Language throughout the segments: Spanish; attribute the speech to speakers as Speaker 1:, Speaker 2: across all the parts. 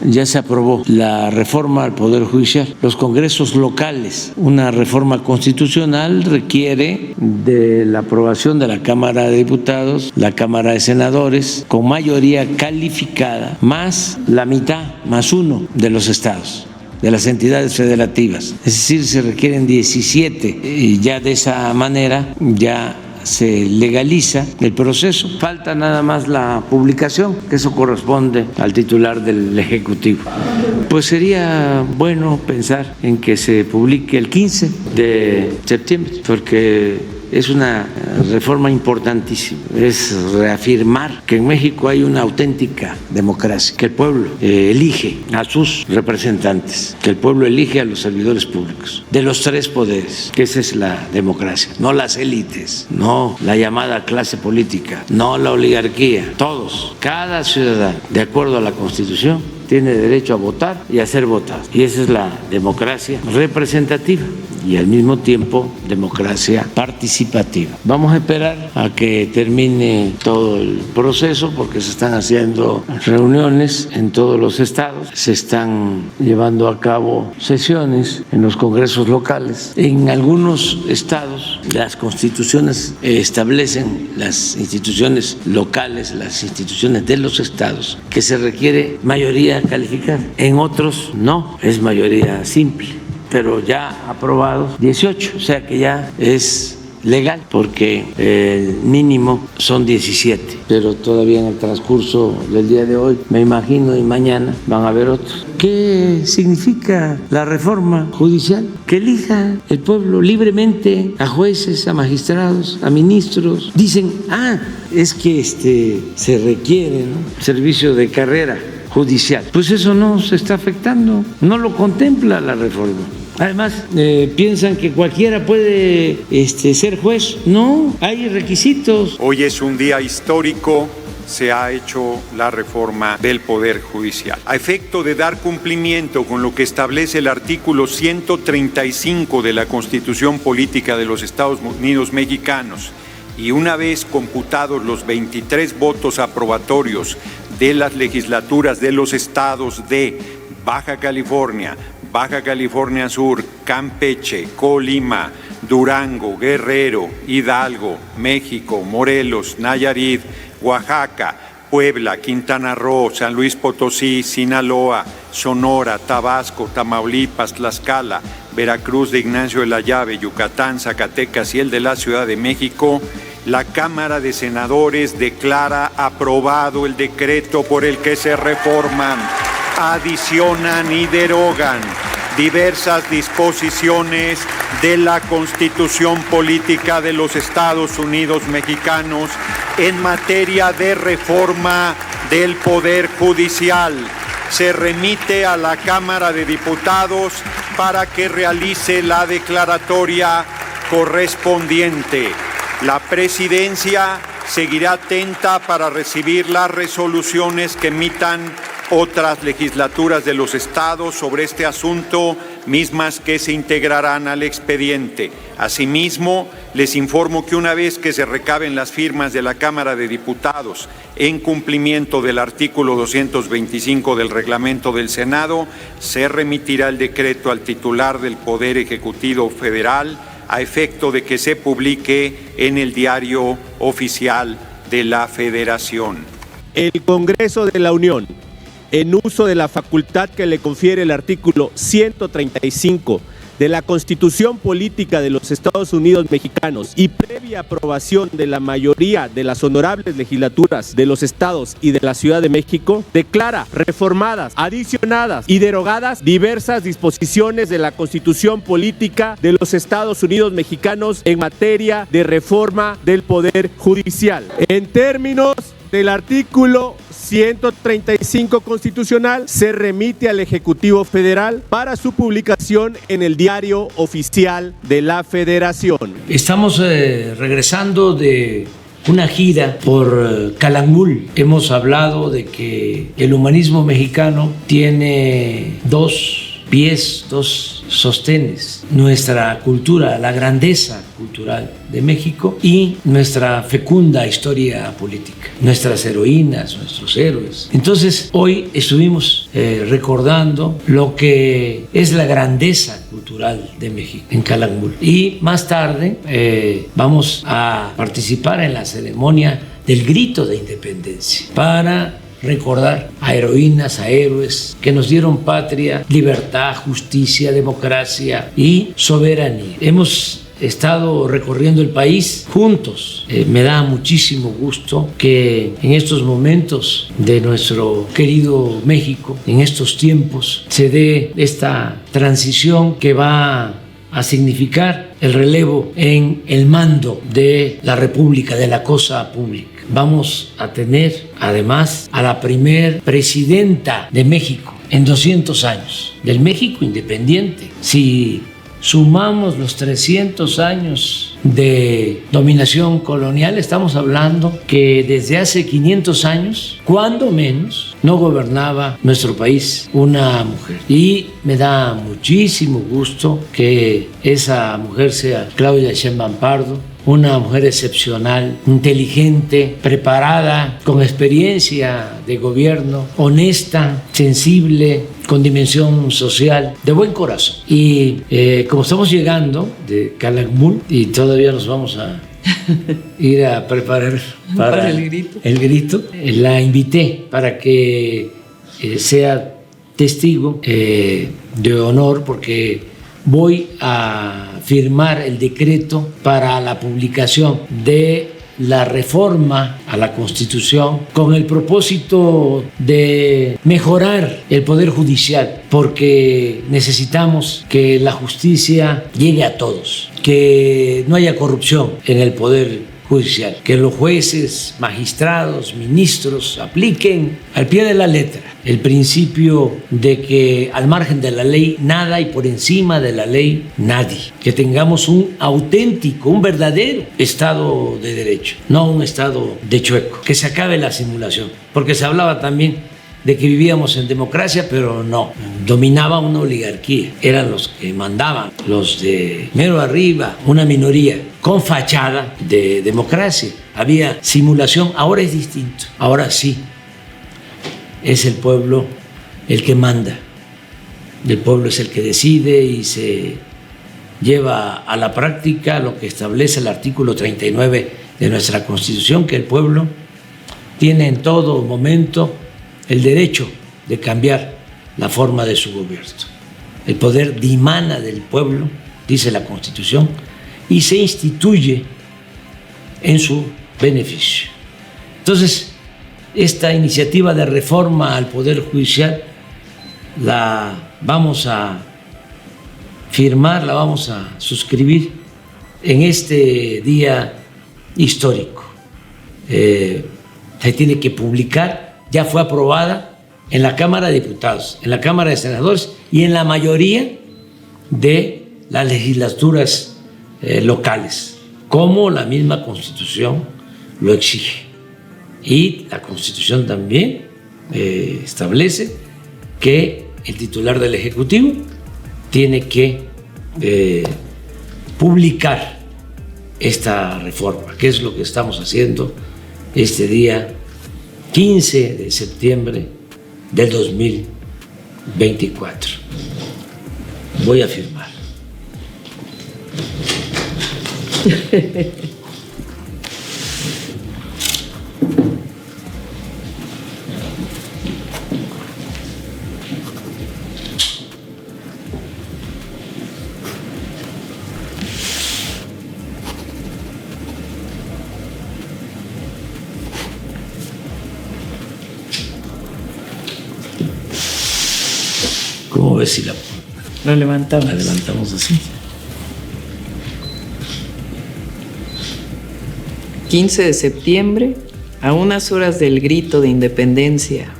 Speaker 1: ya se aprobó la reforma al Poder Judicial. Los congresos locales, una reforma constitucional requiere de la aprobación de la Cámara de Diputados, la Cámara de Senadores, con mayoría calificada, más la mitad, más uno de los estados, de las entidades federativas. Es decir, se requieren 17 y ya de esa manera ya se legaliza el proceso. Falta nada más la publicación, que eso corresponde al titular del Ejecutivo. Pues sería bueno pensar en que se publique el 15 de septiembre, porque es una reforma importantísima, es reafirmar que en México hay una auténtica democracia, que el pueblo elige a sus representantes, que el pueblo elige a los servidores públicos, de los tres poderes, que esa es la democracia, no las élites, no la llamada clase política, no la oligarquía, todos, cada ciudadano, de acuerdo a la Constitución, tiene derecho a votar y a ser votado. Y esa es la democracia representativa y al mismo tiempo democracia participativa. Vamos a esperar a que termine todo el proceso porque se están haciendo reuniones en todos los estados, se están llevando a cabo sesiones en los congresos locales. En algunos estados las constituciones establecen, las instituciones locales, las instituciones de los estados, que se requiere mayoría calificada. En otros no, es mayoría simple, pero ya aprobados 18, o sea que ya es legal, porque el mínimo son 17, pero todavía en el transcurso del día de hoy, me imagino, y mañana van a haber otros. ¿Qué significa la reforma judicial? Que elija el pueblo libremente a jueces, a magistrados, a ministros. Dicen, es que se requiere, ¿no?, servicio de carrera judicial. Pues eso no se está afectando, no lo contempla la reforma. Además, piensan que cualquiera puede ser juez. No, hay requisitos.
Speaker 2: Hoy es un día histórico. Se ha hecho la reforma del Poder Judicial. A efecto de dar cumplimiento con lo que establece el artículo 135 de la Constitución Política de los Estados Unidos Mexicanos, y una vez computados los 23 votos aprobatorios de las legislaturas de los estados de Baja California, Baja California Sur, Campeche, Colima, Durango, Guerrero, Hidalgo, México, Morelos, Nayarit, Oaxaca, Puebla, Quintana Roo, San Luis Potosí, Sinaloa, Sonora, Tabasco, Tamaulipas, Tlaxcala, Veracruz de Ignacio de la Llave, Yucatán, Zacatecas y el de la Ciudad de México, la Cámara de Senadores declara aprobado el decreto por el que se reforman, adicionan y derogan diversas disposiciones de la Constitución Política de los Estados Unidos Mexicanos en materia de reforma del Poder Judicial. Se remite a la Cámara de Diputados para que realice la declaratoria correspondiente. La Presidencia seguirá atenta para recibir las resoluciones que emitan otras legislaturas de los estados sobre este asunto, mismas que se integrarán al expediente. Asimismo, les informo que una vez que se recaben las firmas de la Cámara de Diputados en cumplimiento del artículo 225 del reglamento del Senado, se remitirá el decreto al titular del Poder Ejecutivo Federal a efecto de que se publique en el Diario Oficial de la Federación.
Speaker 3: El Congreso de la Unión, en uso de la facultad que le confiere el artículo 135 de la Constitución Política de los Estados Unidos Mexicanos y previa aprobación de la mayoría de las honorables legislaturas de los estados y de la Ciudad de México, declara reformadas, adicionadas y derogadas diversas disposiciones de la Constitución Política de los Estados Unidos Mexicanos en materia de reforma del Poder Judicial. En términos del artículo 135 constitucional, se remite al Ejecutivo Federal para su publicación en el Diario Oficial de la Federación.
Speaker 1: Estamos regresando de una gira por Calakmul. Hemos hablado de que el humanismo mexicano tiene dos pies, dos sostenes: nuestra cultura, la grandeza cultural de México y nuestra fecunda historia política, nuestras heroínas, nuestros héroes. Entonces, hoy estuvimos recordando lo que es la grandeza cultural de México en Calakmul, y más tarde vamos a participar en la ceremonia del grito de independencia para recordar a heroínas, a héroes que nos dieron patria, libertad, justicia, democracia y soberanía. Hemos estado recorriendo el país juntos. Me da muchísimo gusto que en estos momentos de nuestro querido México, en estos tiempos, se dé esta transición que va a significar el relevo en el mando de la República, de la cosa pública. Vamos a tener además a la primer presidenta de México en 200 años, del México independiente. Si sumamos los 300 años de dominación colonial, estamos hablando que desde hace 500 años, cuando menos, no gobernaba nuestro país una mujer. Y me da muchísimo gusto que esa mujer sea Claudia Sheinbaum Pardo, una mujer excepcional, inteligente, preparada, con experiencia de gobierno, honesta, sensible, con dimensión social, de buen corazón. Y como estamos llegando de Calakmul y todavía nos vamos a ir a preparar para el grito, la invité para que sea testigo de honor, porque voy a firmar el decreto para la publicación de la reforma a la Constitución con el propósito de mejorar el Poder Judicial, porque necesitamos que la justicia llegue a todos, que no haya corrupción en el Poder Judicial, que los jueces, magistrados, ministros apliquen al pie de la letra el principio de que al margen de la ley nada y por encima de la ley nadie, que tengamos un auténtico, un verdadero Estado de Derecho, no un Estado de chueco, que se acabe la simulación, porque se hablaba también de que vivíamos en democracia, pero no, dominaba una oligarquía, eran los que mandaban, los de mero arriba, una minoría con fachada de democracia, había simulación. Ahora es distinto, ahora sí es el pueblo el que manda, el pueblo es el que decide y se lleva a la práctica lo que establece el artículo 39 de nuestra Constitución, que el pueblo tiene en todo momento el derecho de cambiar la forma de su gobierno. El poder dimana del pueblo, dice la Constitución, y se instituye en su beneficio. Entonces, esta iniciativa de reforma al Poder Judicial la vamos a firmar, la vamos a suscribir en este día histórico. Se tiene que publicar. Ya fue aprobada en la Cámara de Diputados, en la Cámara de Senadores y en la mayoría de las legislaturas locales, como la misma Constitución lo exige. Y la Constitución también establece que el titular del Ejecutivo tiene que publicar esta reforma, que es lo que estamos haciendo este día 15 de septiembre del 2024. Voy a firmar. ¿Cómo ves si la levantamos así?
Speaker 4: 15 de septiembre, a unas horas del grito de independencia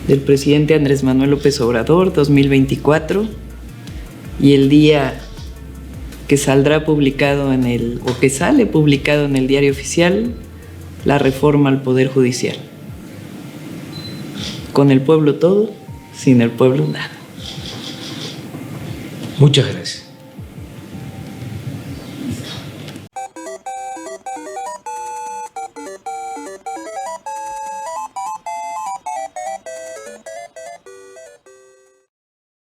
Speaker 4: del presidente Andrés Manuel López Obrador 2024, y el día que saldrá publicado que sale publicado en el Diario Oficial, la reforma al Poder Judicial. Con el pueblo todo, sin el pueblo nada.
Speaker 1: Muchas gracias.